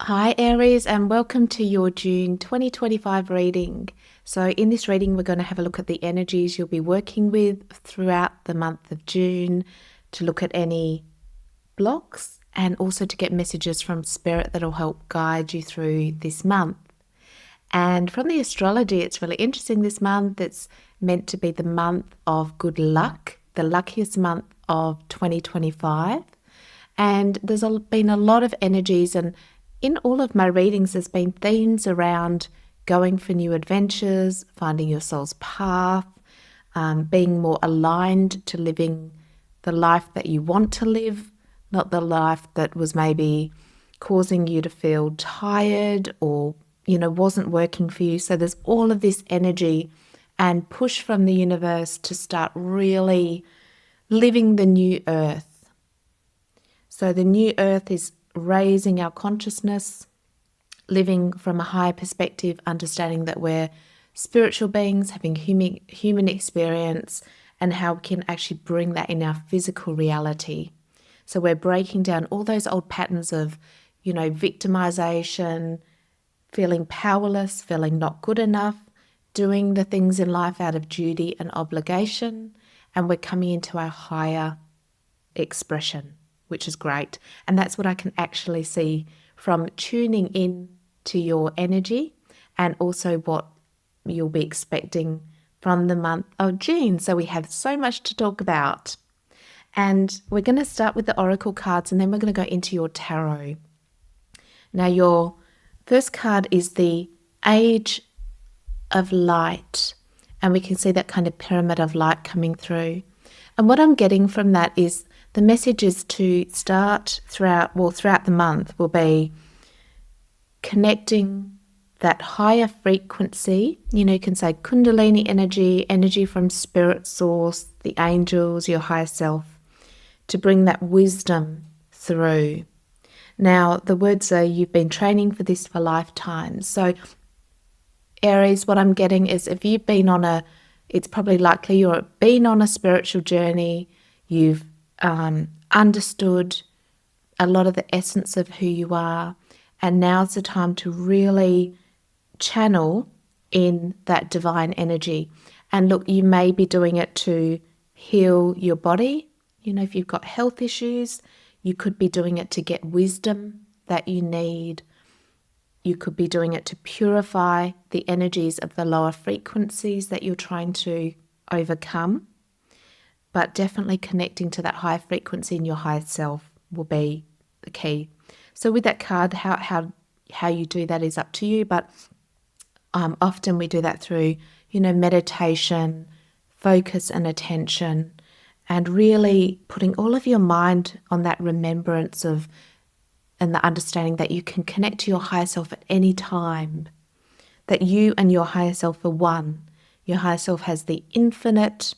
Hi Aries, and welcome to your June 2025 reading. So in this reading we're going to have a look at the energies you'll be working with throughout the month of June, to look at any blocks and also to get messages from Spirit that'll help guide you through this month. And from the astrology, it's really interesting this month. It's meant to be the month of good luck, the luckiest month of 2025. And there's been a lot of energies, and in all of my readings there's been themes around going for new adventures, finding your soul's path, being more aligned to living the life that you want to live, not the life that was maybe causing you to feel tired or wasn't working for you. So there's all of this energy and push from the universe to start really living the new earth. So the new earth is raising our consciousness, living from a higher perspective, understanding that we're spiritual beings having human experience, and how we can actually bring that in our physical reality. So we're breaking down all those old patterns of, victimization, feeling powerless, feeling not good enough, doing the things in life out of duty and obligation, and we're coming into our higher expression, which is great. And that's what I can actually see from tuning in to your energy, and also what you'll be expecting from the month of June. So we have so much to talk about. And we're going to start with the oracle cards, and then we're going to go into your tarot. Now, your first card is the Age of Light, and we can see that kind of pyramid of light coming through. And what I'm getting from that is the message is to start throughout the month will be connecting that higher frequency. You can say Kundalini energy from spirit source, the angels, your higher self, to bring that wisdom through. Now, the words are, you've been training for this for lifetimes. So Aries, what I'm getting is, if you've been it's probably likely you've been on a spiritual journey, you've understood a lot of the essence of who you are, and now's the time to really channel in that divine energy. And look, you may be doing it to heal your body. If you've got health issues, you could be doing it to get wisdom that you need. You could be doing it to purify the energies of the lower frequencies that you're trying to overcome. But definitely connecting to that higher frequency in your higher self will be the key. So with that card, how you do that is up to you. But often we do that through, meditation, focus and attention, and really putting all of your mind on that remembrance of, and the understanding that you can connect to your higher self at any time, that you and your higher self are one. Your higher self has the infinite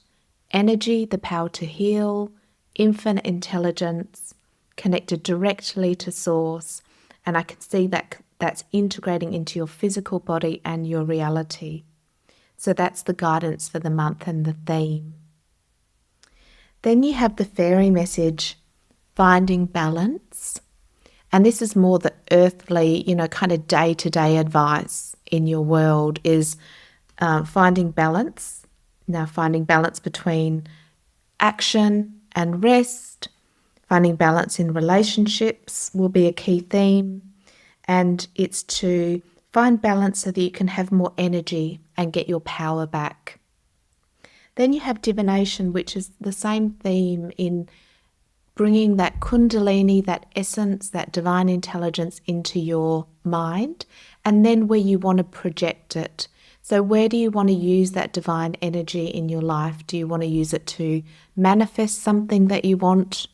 energy, the power to heal, infinite intelligence, connected directly to source. And I can see that that's integrating into your physical body and your reality. So that's the guidance for the month and the theme. Then you have the fairy message, finding balance. And this is more the earthly, kind of day-to-day advice in your world, is finding balance. Now, finding balance between action and rest, finding balance in relationships will be a key theme. And it's to find balance so that you can have more energy and get your power back. Then you have divination, which is the same theme in bringing that Kundalini, that essence, that divine intelligence into your mind, and then where you want to project it. So where do you want to use that divine energy in your life? Do you want to use it to manifest something that you want?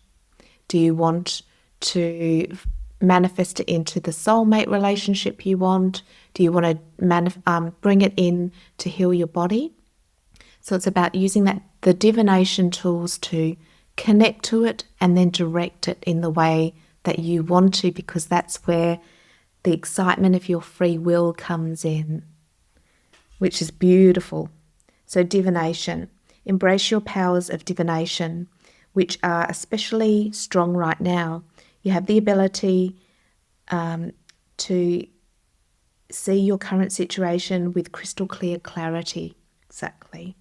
Do you want to manifest it into the soulmate relationship you want? Do you want to bring it in to heal your body? So it's about using the divination tools to connect to it and then direct it in the way that you want to, because that's where the excitement of your free will comes in, which is beautiful. So divination, embrace your powers of divination, which are especially strong right now. You have the ability to see your current situation with crystal clear clarity. Exactly.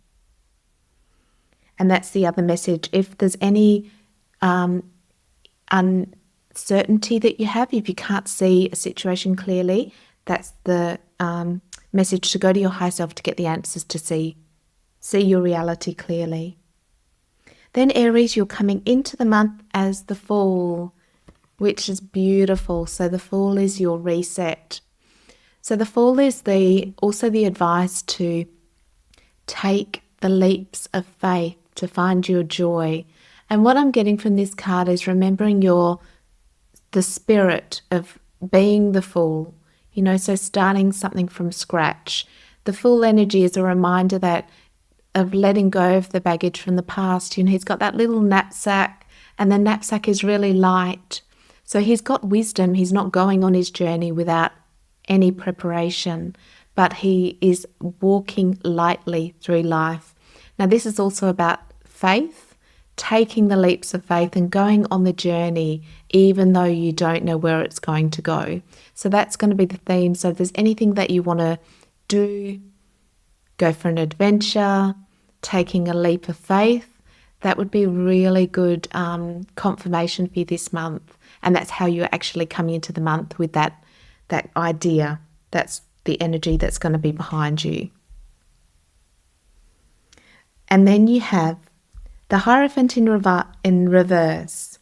And that's the other message. If there's any uncertainty that you have, if you can't see a situation clearly, that's the message to go to your higher self to get the answers, to see your reality clearly. Then Aries, you're coming into the month as the Fool, which is beautiful. So the Fool is your reset. So the Fool is also the advice to take the leaps of faith to find your joy. And what I'm getting from this card is remembering the spirit of being the Fool, so starting something from scratch. The Fool energy is a reminder of letting go of the baggage from the past. He's got that little knapsack, and the knapsack is really light. So he's got wisdom. He's not going on his journey without any preparation, but he is walking lightly through life. Now, this is also about faith, taking the leaps of faith and going on the journey, even though you don't know where it's going to go. So that's going to be the theme. So if there's anything that you want to do, go for an adventure, taking a leap of faith, that would be really good confirmation for you this month. And that's how you're actually coming into the month, with that idea. That's the energy that's going to be behind you. And then you have the Hierophant in reverse.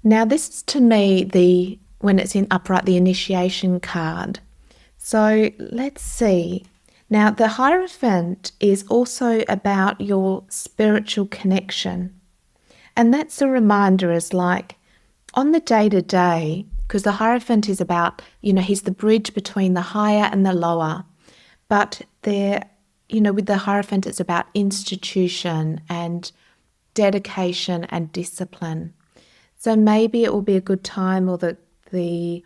Now this is, to me, when it's in upright, the initiation card. So let's see. Now the Hierophant is also about your spiritual connection. And that's a reminder, is like on the day-to-day, because the Hierophant is about, he's the bridge between the higher and the lower. But with the Hierophant, it's about institution and dedication and discipline. So maybe it will be a good time, or the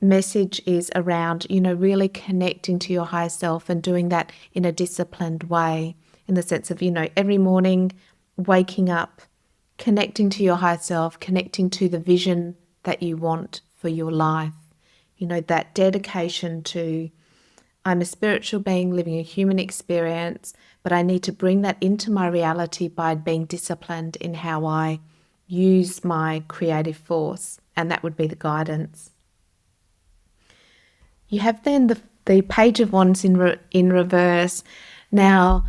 message is around, really connecting to your higher self and doing that in a disciplined way, in the sense of, every morning waking up, connecting to your higher self, connecting to the vision that you want for your life. That dedication to, I'm a spiritual being living a human experience, but I need to bring that into my reality by being disciplined in how I use my creative force. And that would be the guidance. You have then the Page of Wands in reverse. Now,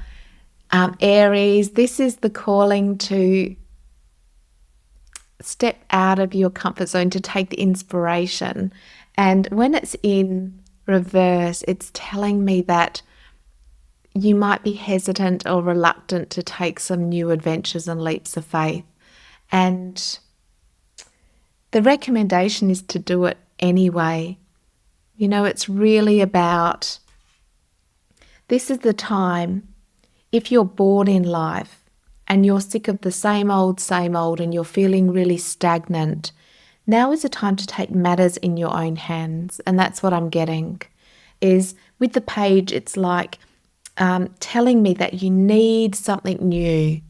Aries, this is the calling to step out of your comfort zone, to take the inspiration. And when it's in reverse, it's telling me that you might be hesitant or reluctant to take some new adventures and leaps of faith. And the recommendation is to do it anyway. It's really about, this is the time, if you're bored in life and you're sick of the same old, and you're feeling really stagnant, now is the time to take matters in your own hands. And that's what I'm getting, is with the page, it's like telling me that you need something new.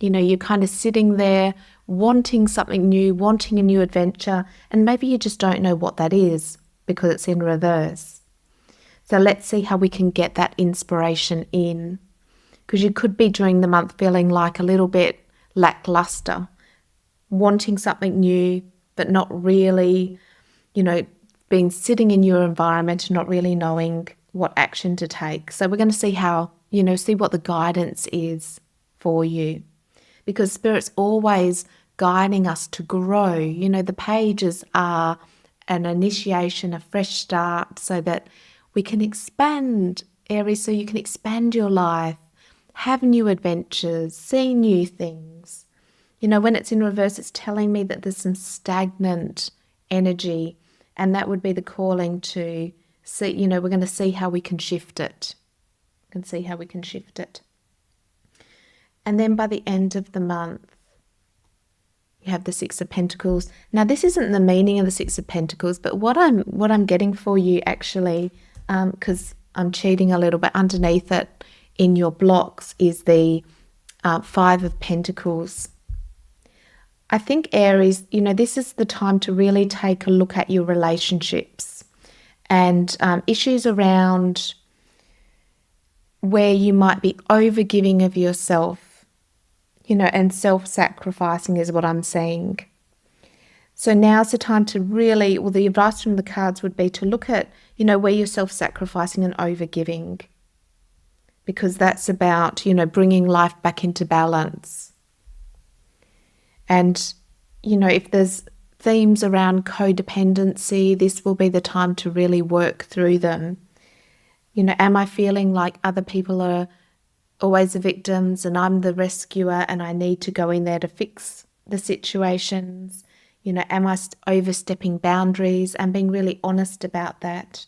You're kind of sitting there wanting something new, wanting a new adventure, and maybe you just don't know what that is because it's in reverse. So let's see how we can get that inspiration in, because you could be during the month feeling like a little bit lackluster, wanting something new, but not really, being sitting in your environment and not really knowing what action to take. So we're going to see how, see what the guidance is for you, because Spirit's always guiding us to grow. The pages are an initiation, a fresh start, so that we can expand, Aries, so you can expand your life, have new adventures, see new things. When it's in reverse, it's telling me that there's some stagnant energy, and that would be the calling to see, we're going to see how we can shift it. And then by the end of the month, you have the Six of Pentacles. Now, this isn't the meaning of the Six of Pentacles, but what I'm getting for you, actually, because I'm cheating a little bit, underneath it in your blocks is the Five of Pentacles. I think Aries, this is the time to really take a look at your relationships and issues around where you might be overgiving of yourself, and self-sacrificing is what I'm seeing. So now's the time to really, well, the advice from the cards would be to look at, where you're self-sacrificing and overgiving, because that's about, bringing life back into balance. And, if there's themes around codependency, this will be the time to really work through them. Am I feeling like other people are always the victims and I'm the rescuer and I need to go in there to fix the situations? Am I overstepping boundaries, and being really honest about that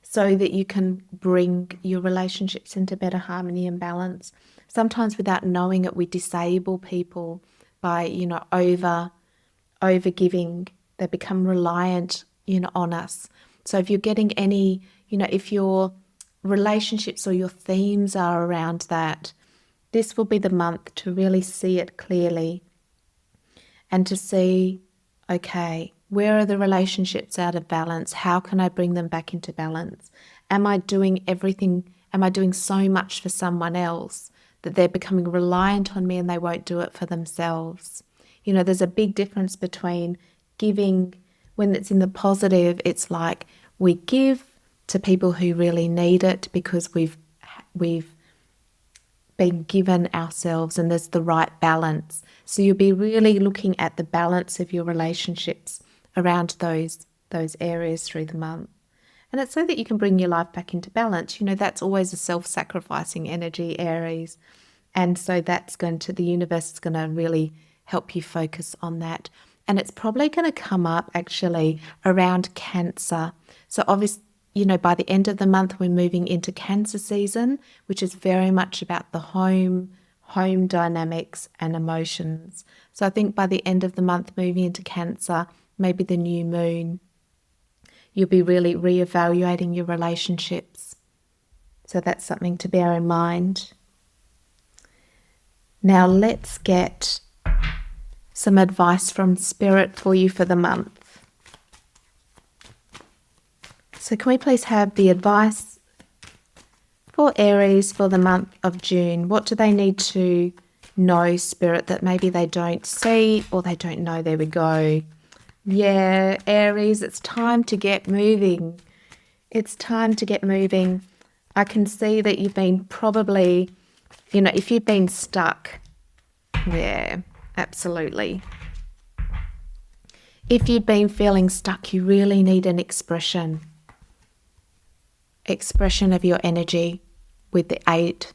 so that you can bring your relationships into better harmony and balance? Sometimes without knowing it, we disable people by, overgiving. They become reliant, on us. So if you're getting any, if your relationships or your themes are around that, this will be the month to really see it clearly and to see, okay, where are the relationships out of balance? How can I bring them back into balance? Am I doing everything? Am I doing so much for someone else that they're becoming reliant on me and they won't do it for themselves? There's a big difference between giving. When it's in the positive, it's like we give to people who really need it because we've been given ourselves, and there's the right balance. So you'll be really looking at the balance of your relationships around those areas through the month. And it's so that you can bring your life back into balance. That's always a self-sacrificing energy, Aries. And so the universe is going to really help you focus on that. And it's probably going to come up actually around Cancer. So obviously, by the end of the month, we're moving into Cancer season, which is very much about the home dynamics and emotions. So I think by the end of the month, moving into Cancer, maybe the new moon, you'll be really reevaluating your relationships. So that's something to bear in mind. Now let's get some advice from Spirit for you for the month. So can we please have the advice for Aries for the month of June? What do they need to know, Spirit, that maybe they don't see or they don't know? There we go. Yeah, Aries, it's time to get moving. It's time to get moving. I can see that you've been probably, if you've been stuck, yeah, absolutely. If you've been feeling stuck, you really need an expression of your energy with the 8,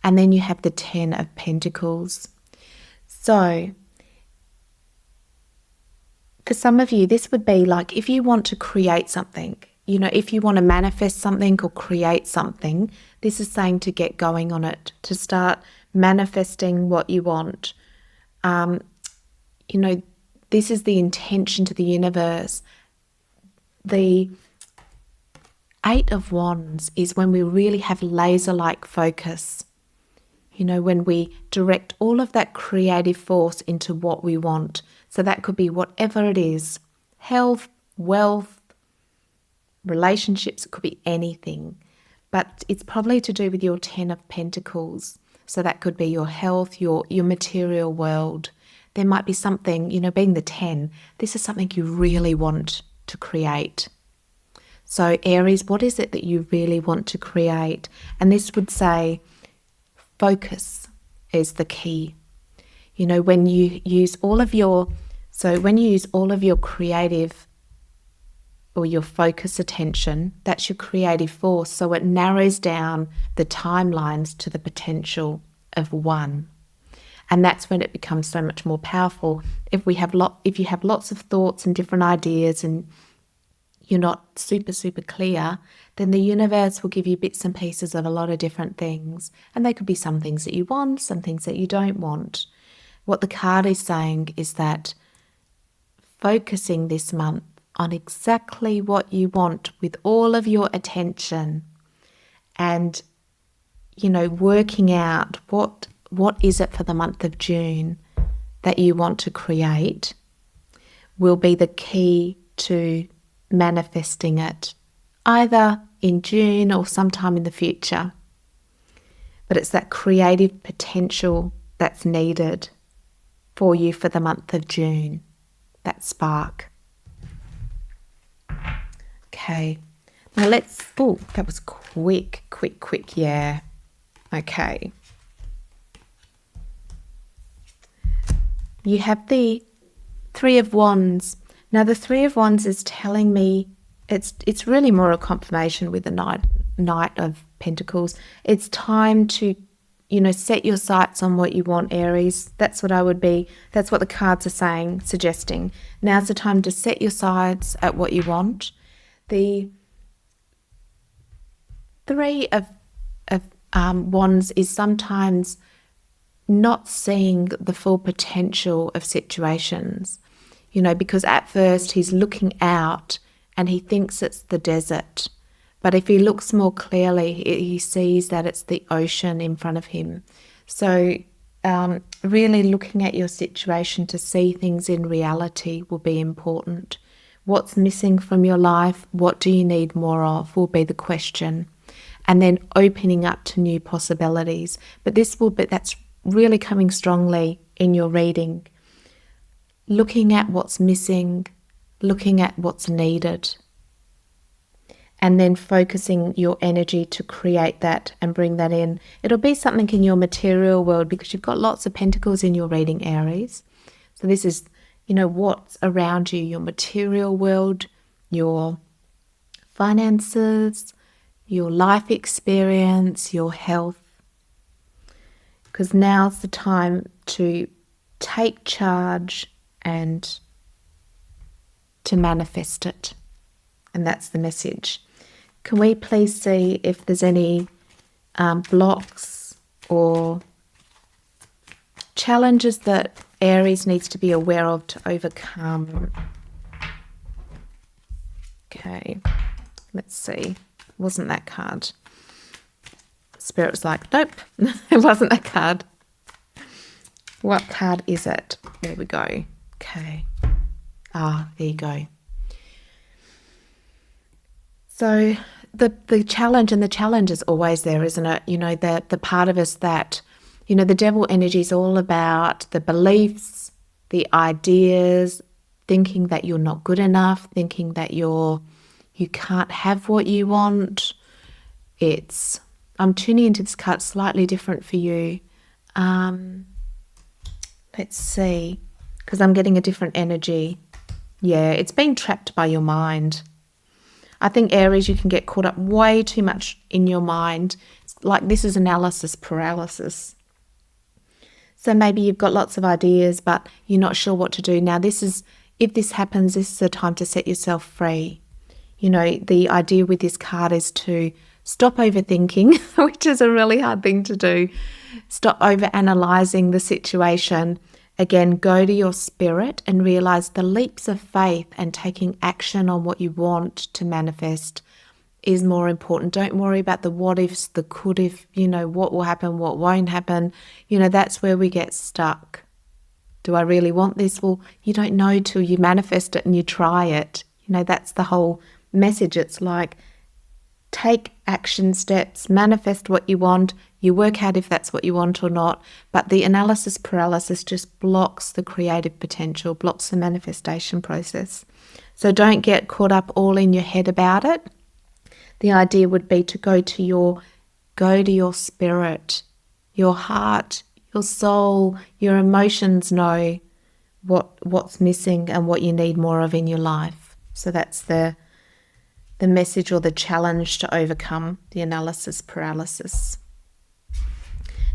and then you have the 10 of Pentacles. So for some of you, this would be like if you want to create something, if you want to manifest something or create something, this is saying to get going on it, to start manifesting what you want. This is the intention to the universe. The 8 of Wands is when we really have laser-like focus, when we direct all of that creative force into what we want. So that could be whatever it is, health, wealth, relationships, it could be anything. But it's probably to do with your 10 of Pentacles. So that could be your health, your material world. There might be something, being the 10, this is something you really want to create. So Aries, what is it that you really want to create? And this would say focus is the key. When you use all of your creative or your focus attention, that's your creative force. So it narrows down the timelines to the potential of one. And that's when it becomes so much more powerful. If you have lots of thoughts and different ideas and you're not super, super clear, then the universe will give you bits and pieces of a lot of different things. And they could be some things that you want, some things that you don't want. What the card is saying is that focusing this month on exactly what you want with all of your attention and, working out what is it for the month of June that you want to create will be the key to manifesting it, either in June or sometime in the future. But it's that creative potential that's needed for you for the month of June, that spark. Okay, now that was quick, yeah. Okay. You have the Three of Wands. Now the Three of Wands is telling me, it's really more a confirmation with the Knight of Pentacles. It's time to, set your sights on what you want, Aries. That's what the cards are saying, suggesting. Now's the time to set your sights at what you want. The Three of Wands is sometimes not seeing the full potential of situations, because at first he's looking out and he thinks it's the desert. But if he looks more clearly, he sees that it's the ocean in front of him. So really looking at your situation to see things in reality will be important. What's missing from your life? What do you need more of will be the question. And then opening up to new possibilities. But that's really coming strongly in your reading. Looking at what's missing, looking at what's needed, and then focusing your energy to create that and bring that in. It'll be something in your material world because you've got lots of pentacles in your reading, Aries. So this is, what's around you, your material world, your finances, your life experience, your health. Because now's the time to take charge and to manifest it. And that's the message. Can we please see if there's any blocks or challenges that Aries needs to be aware of to overcome? Okay, let's see. Wasn't that card? Spirit was like, nope, it wasn't that card. What card is it? There we go. Okay. There you go. So the challenge is always there, isn't it? The part of us that, the devil energy is all about the beliefs, the ideas, thinking that you're not good enough, thinking that you can't have what you want. I'm tuning into this card slightly different for you. Let's see, because I'm getting a different energy. Yeah, it's being trapped by your mind. I think, Aries, you can get caught up way too much in your mind. It's like this is analysis paralysis. So maybe you've got lots of ideas, but you're not sure what to do. Now, if this happens, this is the time to set yourself free. The idea with this card is to stop overthinking, which is a really hard thing to do. Stop overanalyzing the situation. Again, go to your spirit and realize the leaps of faith and taking action on what you want to manifest is more important. Don't worry about the what ifs, the could if, what will happen, what won't happen. That's where we get stuck. Do I really want this? Well, you don't know till you manifest it and you try it. That's the whole message. It's like, take action steps, manifest what you want. You work out if that's what you want or not. But the analysis paralysis just blocks the creative potential, blocks the manifestation process. So don't get caught up all in your head about it. The idea would be to go to your spirit, your heart, your soul, your emotions know what's missing and what you need more of in your life. So that's the message or the challenge to overcome the analysis paralysis.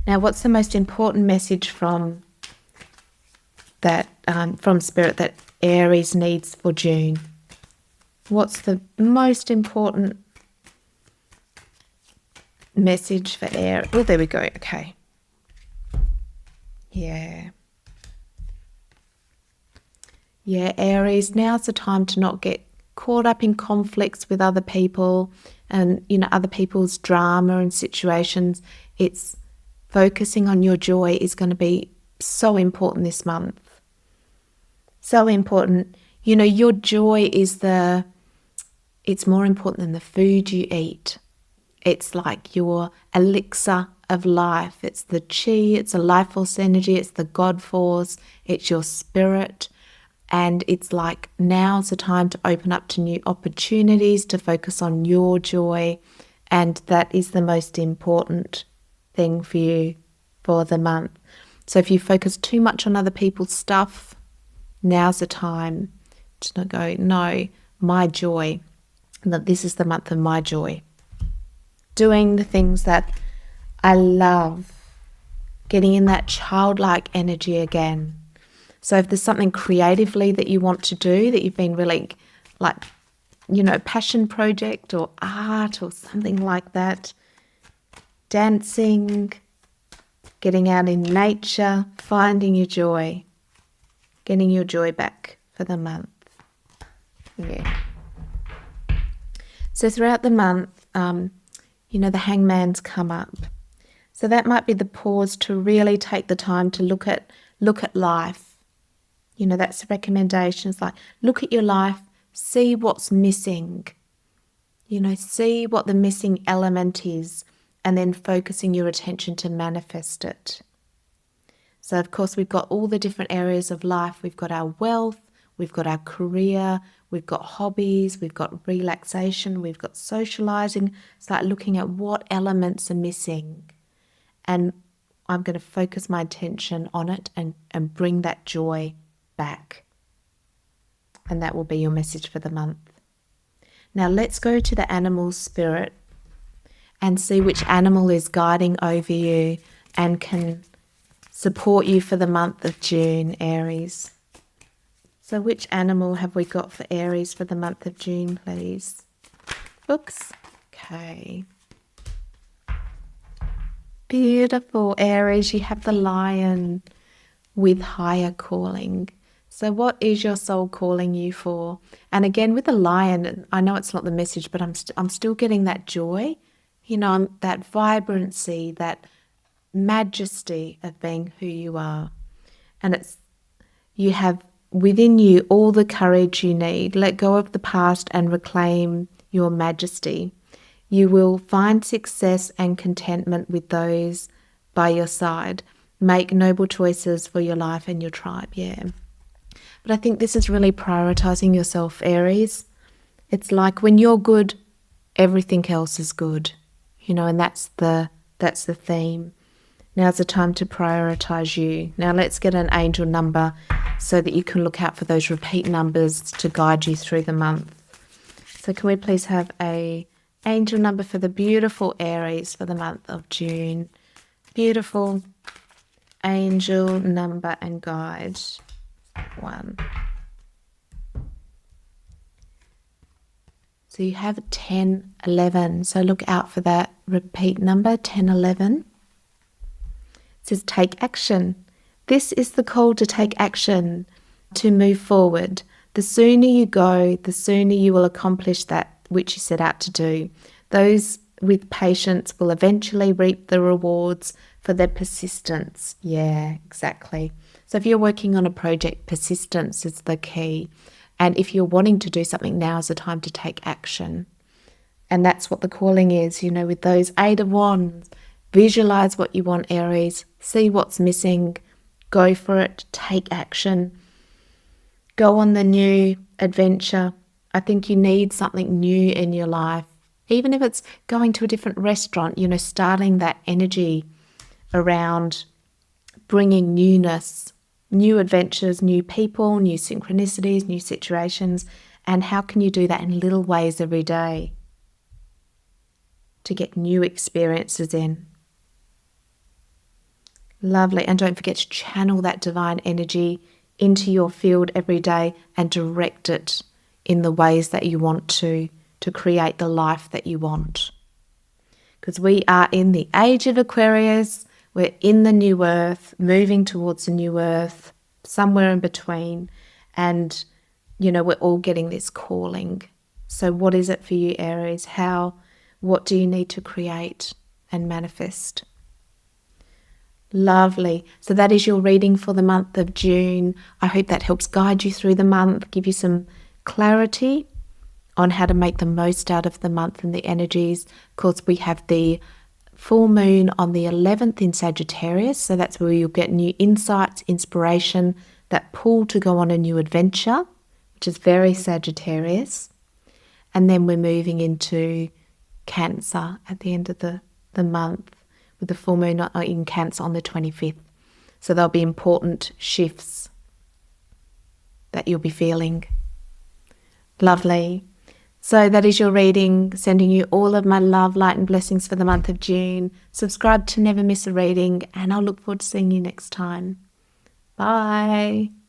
Now, what's the most important message from Spirit that Aries needs for June? What's the most important message for Aries? Oh, there we go. Okay. Yeah, Aries, now's the time to not get caught up in conflicts with other people and, other people's drama and situations. It's focusing on your joy is going to be so important this month. So important. You know, your joy is it's more important than the food you eat. It's like your elixir of life. It's the chi, it's a life force energy, it's the God force, it's your spirit. And it's like now's the time to open up to new opportunities, to focus on your joy. And that is the most important thing for you for the month. So if you focus too much on other people's stuff, now's the time to go, no, my joy, that this is the month of my joy. Doing the things that I love, getting in that childlike energy again. So if there's something creatively that you want to do, that you've been really like, you know, passion project or art or something like that, dancing, getting out in nature, finding your joy, getting your joy back for the month. Yeah. So throughout the month, you know, the hangman's come up. So that might be the pause to really take the time to look at life. You know, that's the recommendation. It's like, look at your life, see what's missing. You know, see what the missing element is, and then focusing your attention to manifest it. So, of course, we've got all the different areas of life. We've got our wealth, we've got our career, we've got hobbies, we've got relaxation, we've got socializing. Start looking at what elements are missing. And I'm going to focus my attention on it and bring that joy back. And that will be your message for the month. Now let's go to the animal spirit and see which animal is guiding over you and can support you for the month of June, Aries. So which animal have we got for Aries for the month of June, please? Books. Okay. Beautiful, Aries. You have the lion with higher calling. So what is your soul calling you for? And again, with the lion, I know it's not the message, but I'm still getting that joy, you know, that vibrancy, that majesty of being who you are. And you have within you all the courage you need. Let go of the past and reclaim your majesty. You will find success and contentment with those by your side. Make noble choices for your life and your tribe, yeah. But I think this is really prioritizing yourself, Aries. It's like when you're good, everything else is good, you know, and that's the theme. Now's the time to prioritize you. Now let's get an angel number so that you can look out for those repeat numbers to guide you through the month. So can we please have a angel number for the beautiful Aries for the month of June? Beautiful angel number and guide. 1. So you have 10, 11. So look out for that repeat number, 10, 11. It says take action. This is the call to take action, to move forward. The sooner you go, the sooner you will accomplish that which you set out to do. Those with patience will eventually reap the rewards for their persistence. Yeah, exactly. So if you're working on a project, persistence is the key. And if you're wanting to do something, now is the time to take action. And that's what the calling is, you know, with those 8 of Wands. Visualize what you want, Aries. See what's missing. Go for it. Take action. Go on the new adventure. I think you need something new in your life. Even if it's going to a different restaurant, you know, starting that energy around bringing newness, new adventures, new people, new synchronicities, new situations. And how can you do that in little ways every day to get new experiences in? Lovely. And don't forget to channel that divine energy into your field every day and direct it in the ways that you want to create the life that you want. Because we are in the age of Aquarius. We're in the new earth, moving towards the new earth, somewhere in between. And, you know, we're all getting this calling. So what is it for you, Aries? What do you need to create and manifest? Lovely. So that is your reading for the month of June. I hope that helps guide you through the month, give you some clarity on how to make the most out of the month and the energies. Of course, we have the full moon on the 11th in Sagittarius, so that's where you'll get new insights, inspiration, that pull to go on a new adventure, which is very Sagittarius. And then we're moving into Cancer at the end of the month, with the full moon in Cancer on the 25th. So there'll be important shifts that you'll be feeling. Lovely. So that is your reading, sending you all of my love, light and blessings for the month of June. Subscribe to never miss a reading, and I'll look forward to seeing you next time. Bye.